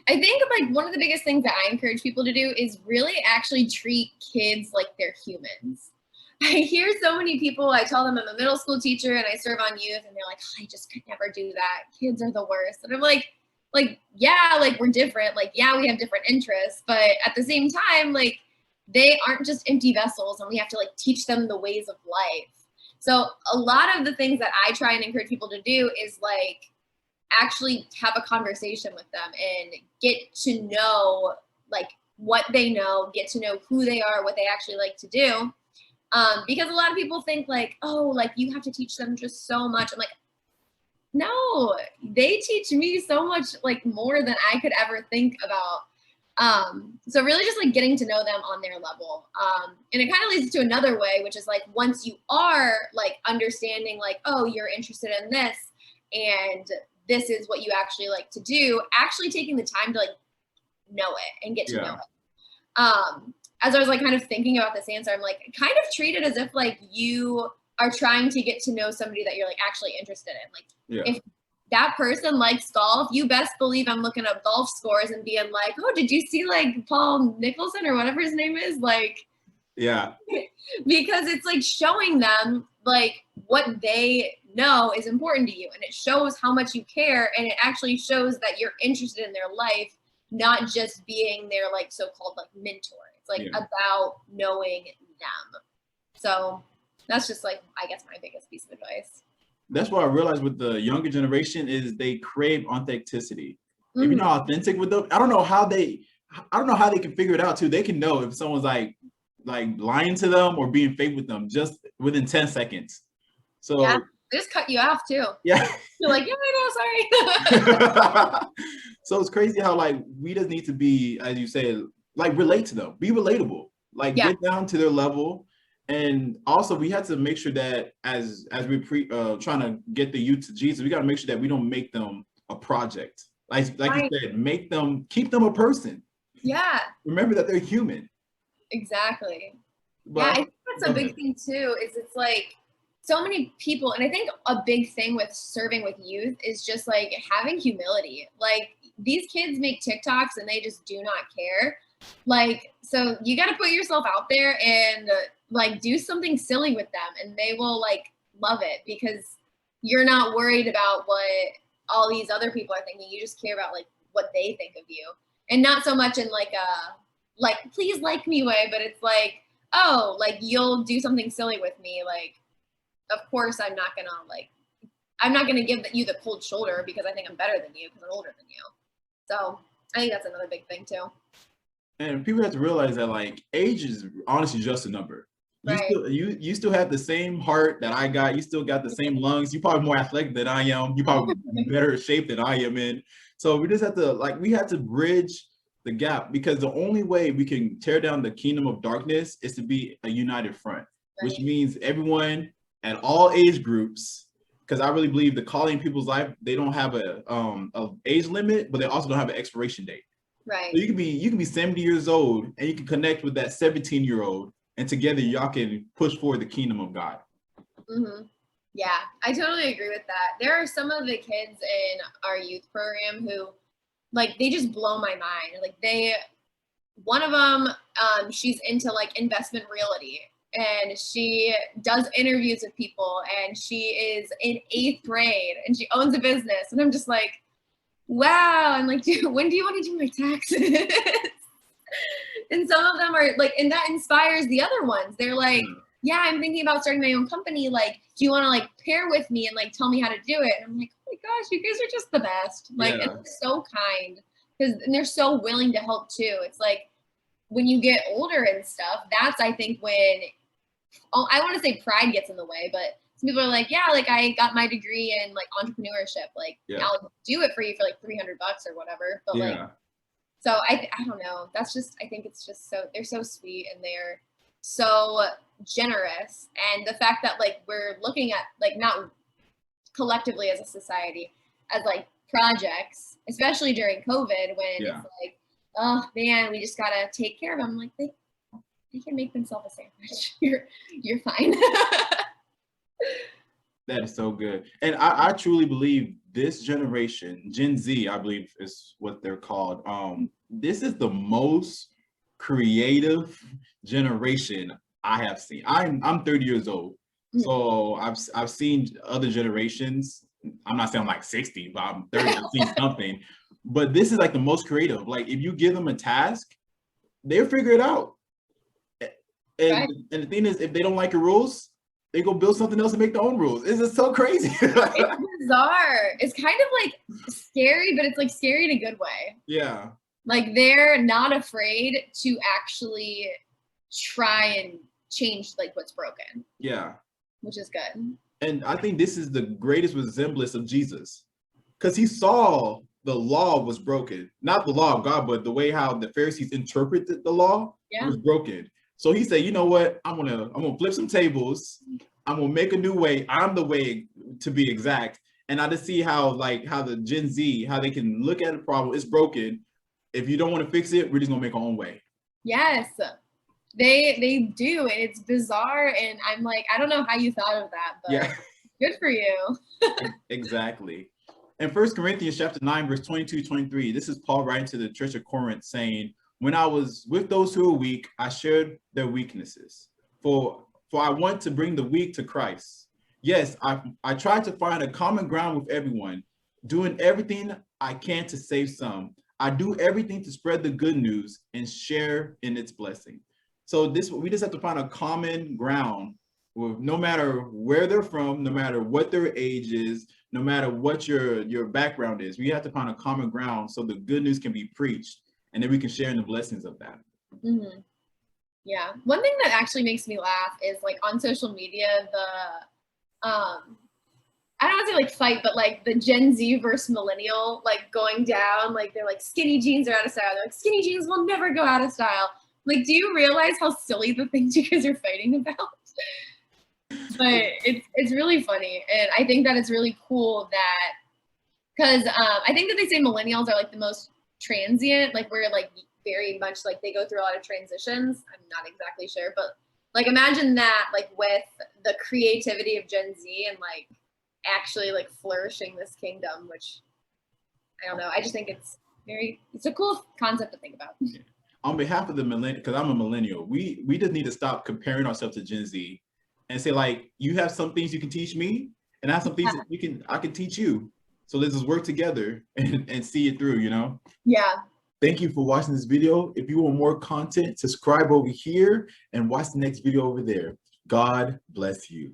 I think like one of the biggest things that I encourage people to do is really actually treat kids like they're humans. I hear so many people, I tell them I'm a middle school teacher and I serve on youth, and they're like, "Oh, I just could never do that. Kids are the worst." And I'm like, yeah, like we're different. Like, yeah, we have different interests, but at the same time, like they aren't just empty vessels and we have to like teach them the ways of life. So a lot of the things that I try and encourage people to do is like actually have a conversation with them and get to know like what they know, get to know who they are, what they actually like to do. Because a lot of people think like, oh, like you have to teach them just so much. I'm like, no, they teach me so much like more than I could ever think about. So really just like getting to know them on their level. And it kind of leads to another way, which is like once you are like understanding like, oh, you're interested in this and this is what you actually like to do, actually taking the time to like know it and get to know Yeah. it. As I was like kind of thinking about this answer, I'm like kind of treat it as if like you are trying to get to know somebody that you're like actually interested in. Like Yeah. if that person likes golf, you best believe I'm looking up golf scores and being like, oh, did you see like Paul Nicholson or whatever his name is? Like, Yeah. because it's like showing them like what they know is important to you and it shows how much you care and it actually shows that you're interested in their life, not just being their like so-called like mentor. It's like Yeah. about knowing them. So that's just like I guess my biggest piece of advice. That's what I realized with the younger generation is they crave authenticity. If you're Mm-hmm. not authentic with them, I don't know how they can figure it out too. They can know if someone's like lying to them or being fake with them just within 10 seconds. Yeah, So they just cut you off too. yeah. You're like, yeah, I know, sorry. So it's crazy how like we just need to be, as you said, like relate to them, be relatable, like Yeah, get down to their level. And also we have to make sure that as we trying to get the youth to Jesus, we got to make sure that we don't make them a project. Like you right. said, make them keep them a person. Yeah, Remember that they're human. exactly. Yeah, I But think that's go a big ahead. thing too, is it's like so many people, and I think a big thing with serving with youth is just like having humility. Like these kids make TikToks and they just do not care. Like, so you got to put yourself out there and like do something silly with them and they will like love it because you're not worried about what all these other people are thinking. You just care about like what they think of you. And not so much in like a like please like me way, but it's like oh, like you'll do something silly with me. Like, of course, I'm not gonna give you the cold shoulder because I think I'm better than you because I'm older than you. So I think that's another big thing too. And people have to realize that like age is honestly just a number. Right. You still have the same heart that I got. You still got the same lungs. You probably more athletic than I am. You probably better shape than I am in. So we just have to like we have to bridge the gap because the only way we can tear down the kingdom of darkness is to be a united front, which Right. means everyone at all age groups. Because I really believe the calling in people's life, they don't have a age limit, but they also don't have an expiration date. So Right. you can be 70 years old and you can connect with that 17-year-old and together y'all can push forward the kingdom of God. Hmm. Yeah, I totally agree with that. There are some of the kids in our youth program who, like, they just blow my mind. Like, one of them, she's into like investment realty and she does interviews with people and she is in eighth grade and she owns a business. And I'm just like, wow. I'm like, dude, when do you want to do my taxes? And some of them are like, and that inspires the other ones. They're like, Yeah. yeah, I'm thinking about starting my own company. Like, do you want to like pair with me and like tell me how to do it? And I'm like, oh my gosh, you guys are just the best. Like, and Yeah. they're so kind because they're so willing to help too. It's like when you get older and stuff, that's I think when oh, I want to say pride gets in the way, but some people are like, yeah, like I got my degree in like entrepreneurship, like Yeah. I'll do it for you for like $300 or whatever. But like, Yeah. so I don't know. That's just I think it's just so they're so sweet and they're so generous, and the fact that like we're looking at like not collectively as a society as like projects, especially during COVID when it's Yeah. like, oh man, we just gotta take care of them. Like they can make themselves a sandwich. You're fine. That is so good. And I truly believe this generation, Gen Z, I believe is what they're called. This is the most creative generation I have seen. I'm 30 years old. So I've seen other generations. I'm not saying I'm like 60, but I'm 30, I've seen something. But this is like the most creative. Like if you give them a task, they'll figure it out. And, Right. and the thing is, if they don't like your rules, they go build something else and make their own rules. It's just so crazy. It's bizarre. It's kind of like scary, but it's like scary in a good way. Yeah. Like they're not afraid to actually try and change like what's broken, Yeah. which is good. And I think this is the greatest resemblance of Jesus, because he saw the law was broken, not the law of God, but the way how the Pharisees interpreted the law was broken. So he said, you know what? I'm gonna flip some tables. I'm gonna make a new way. I'm the way, to be exact. And I just see how the Gen Z, how they can look at a problem, it's broken. If you don't want to fix it, we're just gonna make our own way. Yes, they do, and it's bizarre. And I'm like, I don't know how you thought of that, but Yeah. good for you. Exactly. In 1 Corinthians chapter 9, verse 22-23, this is Paul writing to the church of Corinth saying, when I was with those who were weak, I shared their weaknesses. For I want to bring the weak to Christ. Yes, I tried to find a common ground with everyone, doing everything I can to save some. I do everything to spread the good news and share in its blessing. So we just have to find a common ground with, no matter where they're from, no matter what their age is, no matter what your background is. We have to find a common ground so the good news can be preached, and then we can share in the blessings of that. Mm-hmm. Yeah. One thing that actually makes me laugh is like on social media, I don't want to say like fight, but like the Gen Z versus millennial, like going down, like they're like skinny jeans are out of style. They're like skinny jeans will never go out of style. Like, do you realize how silly the things you guys are fighting about? But it's really funny. And I think that it's really cool that, because I think that they say millennials are like the most transient, like we're like very much like they go through a lot of transitions. I'm not exactly sure, but like imagine that like with the creativity of Gen Z and like actually like flourishing this kingdom, which I don't know. I just think it's a cool concept to think about. On behalf of the millennial, because I'm a millennial, we just need to stop comparing ourselves to Gen Z and say, like, you have some things you can teach me, and I have some things that I can teach you. So let's just work together and see it through, you know? Yeah. Thank you for watching this video. If you want more content, subscribe over here and watch the next video over there. God bless you.